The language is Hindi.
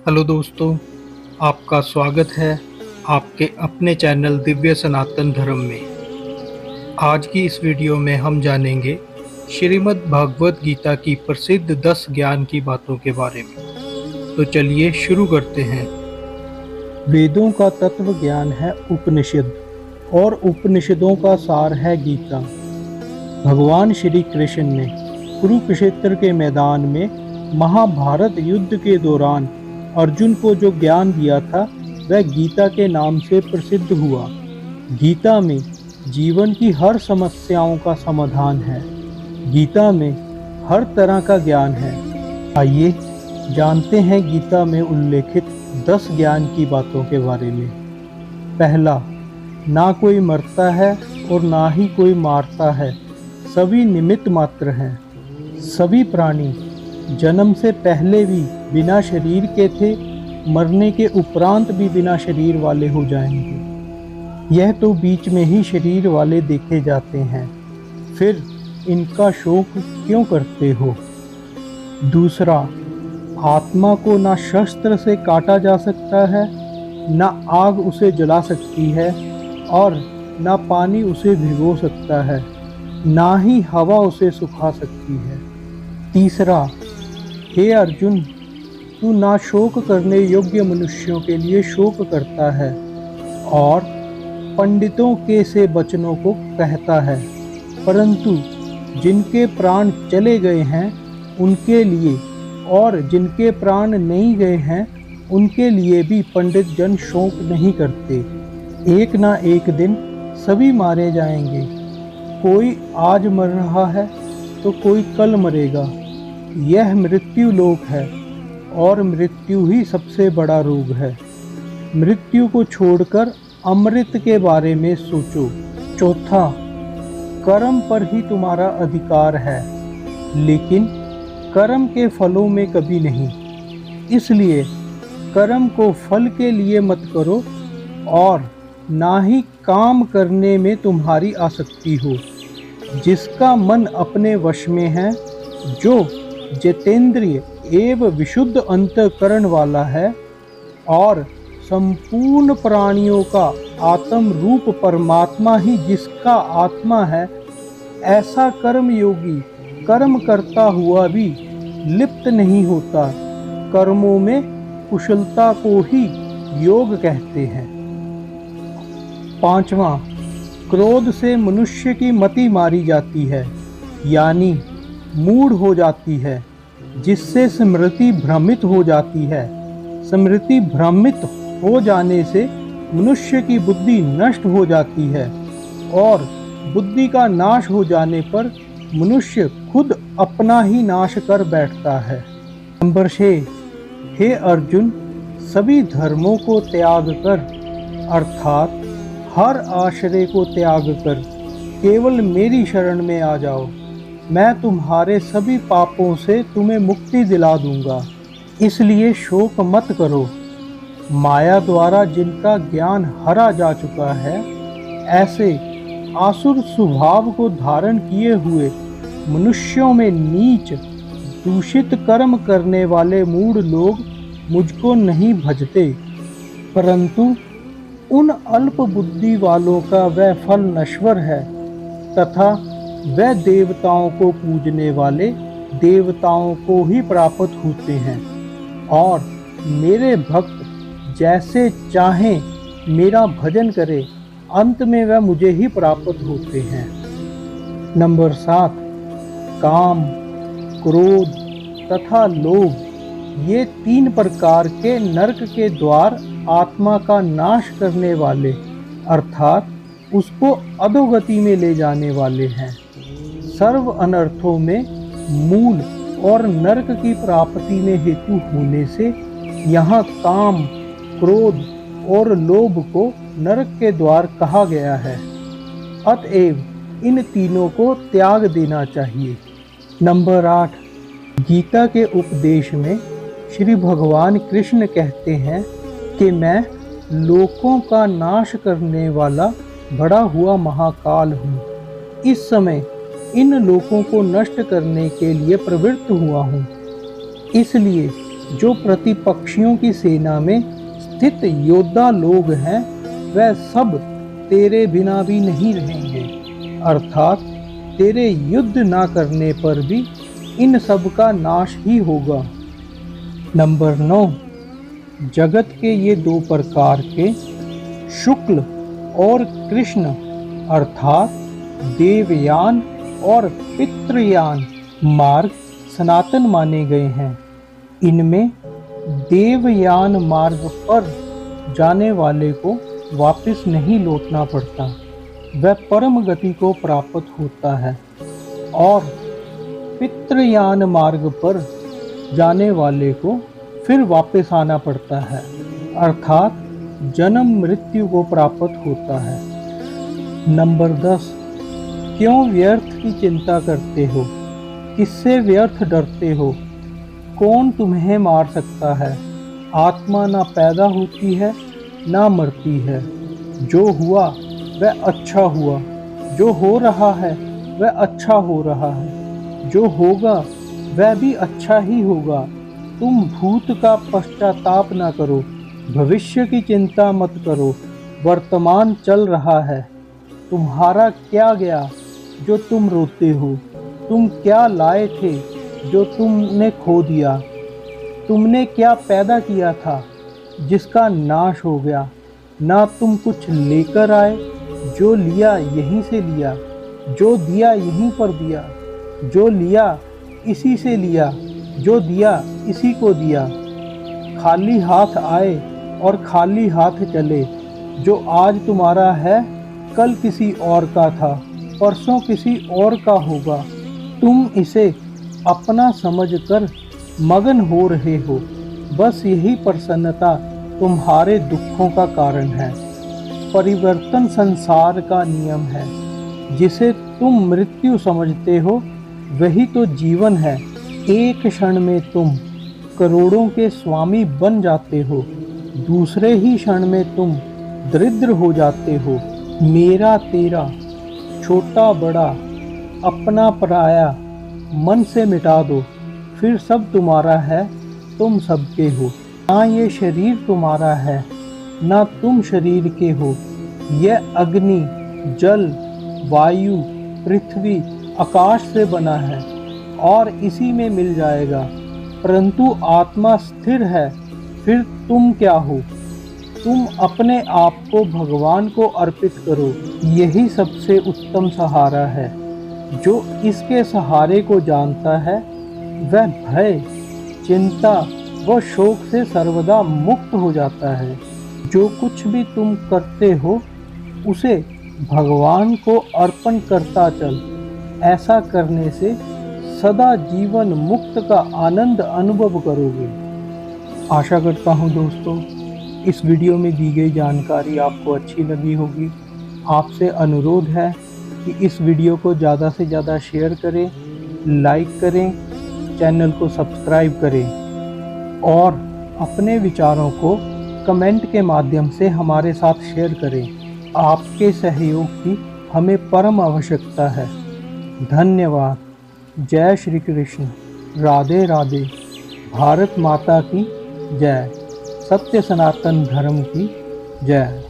हेलो दोस्तों, आपका स्वागत है आपके अपने चैनल दिव्य सनातन धर्म में। आज की इस वीडियो में हम जानेंगे श्रीमद् भागवत गीता की प्रसिद्ध 10 ज्ञान की बातों के बारे में। तो चलिए शुरू करते हैं। वेदों का तत्व ज्ञान है उपनिषद और उपनिषदों का सार है गीता। भगवान श्री कृष्ण ने कुरुक्षेत्र के मैदान में महाभारत युद्ध के दौरान अर्जुन को जो ज्ञान दिया था वह गीता के नाम से प्रसिद्ध हुआ। गीता में जीवन की हर समस्याओं का समाधान है। गीता में हर तरह का ज्ञान है। आइए जानते हैं गीता में उल्लेखित 10 ज्ञान की बातों के बारे में। पहला, ना कोई मरता है और ना ही कोई मारता है, सभी निमित्त मात्र हैं। सभी प्राणी जन्म से पहले भी बिना शरीर के थे, मरने के उपरांत भी बिना शरीर वाले हो जाएंगे। यह तो बीच में ही शरीर वाले देखे जाते हैं, फिर इनका शोक क्यों करते हो? दूसरा, आत्मा को ना शस्त्र से काटा जा सकता है, ना आग उसे जला सकती है और ना पानी उसे भिगो सकता है, ना ही हवा उसे सुखा सकती है। तीसरा, हे अर्जुन, तू ना शोक करने योग्य मनुष्यों के लिए शोक करता है और पंडितों के से वचनों को कहता है, परंतु जिनके प्राण चले गए हैं उनके लिए और जिनके प्राण नहीं गए हैं उनके लिए भी पंडित जन शोक नहीं करते। एक ना एक दिन सभी मारे जाएंगे। कोई आज मर रहा है तो कोई कल मरेगा। यह मृत्यु लोक है और मृत्यु ही सबसे बड़ा रोग है। मृत्यु को छोड़कर अमृत के बारे में सोचो। चौथा, कर्म पर ही तुम्हारा अधिकार है, लेकिन कर्म के फलों में कभी नहीं। इसलिए कर्म को फल के लिए मत करो और ना ही काम करने में तुम्हारी आसक्ति हो। जिसका मन अपने वश में है, जो जितेंद्रिय एवं विशुद्ध अंतःकरण वाला है और संपूर्ण प्राणियों का आत्म रूप परमात्मा ही जिसका आत्मा है, ऐसा कर्म योगी कर्म करता हुआ भी लिप्त नहीं होता। कर्मों में कुशलता को ही योग कहते हैं। पांचवा, क्रोध से मनुष्य की मति मारी जाती है, यानी मूढ़ हो जाती है, जिससे स्मृति भ्रमित हो जाती है। स्मृति भ्रमित हो जाने से मनुष्य की बुद्धि नष्ट हो जाती है और बुद्धि का नाश हो जाने पर मनुष्य खुद अपना ही नाश कर बैठता है। नंबर 6, हे अर्जुन, सभी धर्मों को त्याग कर अर्थात हर आश्रय को त्याग कर केवल मेरी शरण में आ जाओ। मैं तुम्हारे सभी पापों से तुम्हें मुक्ति दिला दूंगा। इसलिए शोक मत करो। माया द्वारा जिनका ज्ञान हरा जा चुका है, ऐसे आसुर स्वभाव को धारण किए हुए मनुष्यों में नीच दूषित कर्म करने वाले मूढ़ लोग मुझको नहीं भजते, परंतु उन अल्प बुद्धि वालों का वह फल नश्वर है तथा वह देवताओं को पूजने वाले देवताओं को ही प्राप्त होते हैं और मेरे भक्त जैसे चाहें मेरा भजन करें, अंत में वह मुझे ही प्राप्त होते हैं। नंबर 7, काम, क्रोध तथा लोभ, ये 3 प्रकार के नरक के द्वार आत्मा का नाश करने वाले अर्थात उसको अधोगति में ले जाने वाले हैं। सर्व अनर्थों में मूल और नरक की प्राप्ति में हेतु होने से यहाँ काम, क्रोध और लोभ को नरक के द्वार कहा गया है। अतएव इन तीनों को त्याग देना चाहिए। नंबर 8, गीता के उपदेश में श्री भगवान कृष्ण कहते हैं कि मैं लोकों का नाश करने वाला बड़ा हुआ महाकाल हूँ। इस समय इन लोकों को नष्ट करने के लिए प्रवृत्त हुआ हूँ। इसलिए जो प्रतिपक्षियों की सेना में स्थित योद्धा लोग हैं वह सब तेरे बिना भी नहीं रहेंगे, अर्थात तेरे युद्ध ना करने पर भी इन सब का नाश ही होगा। नंबर 9, जगत के ये दो प्रकार के शुक्ल और कृष्ण अर्थात देवयान और पितृयान मार्ग सनातन माने गए हैं। इनमें देवयान मार्ग पर जाने वाले को वापस नहीं लौटना पड़ता, वह परम गति को प्राप्त होता है, और पितृयान मार्ग पर जाने वाले को फिर वापस आना पड़ता है, अर्थात जन्म मृत्यु को प्राप्त होता है। नंबर 10, क्यों व्यर्थ की चिंता करते हो? किससे व्यर्थ डरते हो? कौन तुम्हें मार सकता है? आत्मा ना पैदा होती है ना मरती है। जो हुआ वह अच्छा हुआ, जो हो रहा है वह अच्छा हो रहा है, जो होगा वह भी अच्छा ही होगा। तुम भूत का पश्चाताप ना करो, भविष्य की चिंता मत करो। वर्तमान चल रहा है, तुम्हारा क्या गया जो तुम रोते हो? तुम क्या लाए थे जो तुमने खो दिया? तुमने क्या पैदा किया था जिसका नाश हो गया? ना तुम कुछ लेकर आए, जो लिया यहीं से लिया, जो दिया यहीं पर दिया, जो लिया इसी से लिया, जो दिया इसी को दिया। खाली हाथ आए और खाली हाथ चले। जो आज तुम्हारा है कल किसी और का था, परसों किसी और का होगा। तुम इसे अपना समझकर मगन हो रहे हो। बस यही प्रसन्नता तुम्हारे दुखों का कारण है। परिवर्तन संसार का नियम है। जिसे तुम मृत्यु समझते हो वही तो जीवन है। एक क्षण में तुम करोड़ों के स्वामी बन जाते हो, दूसरे ही क्षण में तुम दरिद्र हो जाते हो। मेरा तेरा, छोटा बड़ा, अपना पराया मन से मिटा दो, फिर सब तुम्हारा है, तुम सबके हो। ना ये शरीर तुम्हारा है, ना तुम शरीर के हो। यह अग्नि, जल, वायु, पृथ्वी, आकाश से बना है और इसी में मिल जाएगा। परंतु आत्मा स्थिर है। फिर तुम क्या हो? तुम अपने आप को भगवान को अर्पित करो। यही सबसे उत्तम सहारा है। जो इसके सहारे को जानता है वह भय, चिंता व शोक से सर्वदा मुक्त हो जाता है। जो कुछ भी तुम करते हो उसे भगवान को अर्पण करता चल। ऐसा करने से सदा जीवन मुक्त का आनंद अनुभव करोगे। आशा करता हूँ दोस्तों इस वीडियो में दी गई जानकारी आपको अच्छी लगी होगी। आपसे अनुरोध है कि इस वीडियो को ज़्यादा से ज़्यादा शेयर करें, लाइक करें, चैनल को सब्सक्राइब करें और अपने विचारों को कमेंट के माध्यम से हमारे साथ शेयर करें। आपके सहयोग की हमें परम आवश्यकता है। धन्यवाद। जय श्री कृष्ण। राधे राधे। भारत माता की जय। सत्य सनातन धर्म की जय।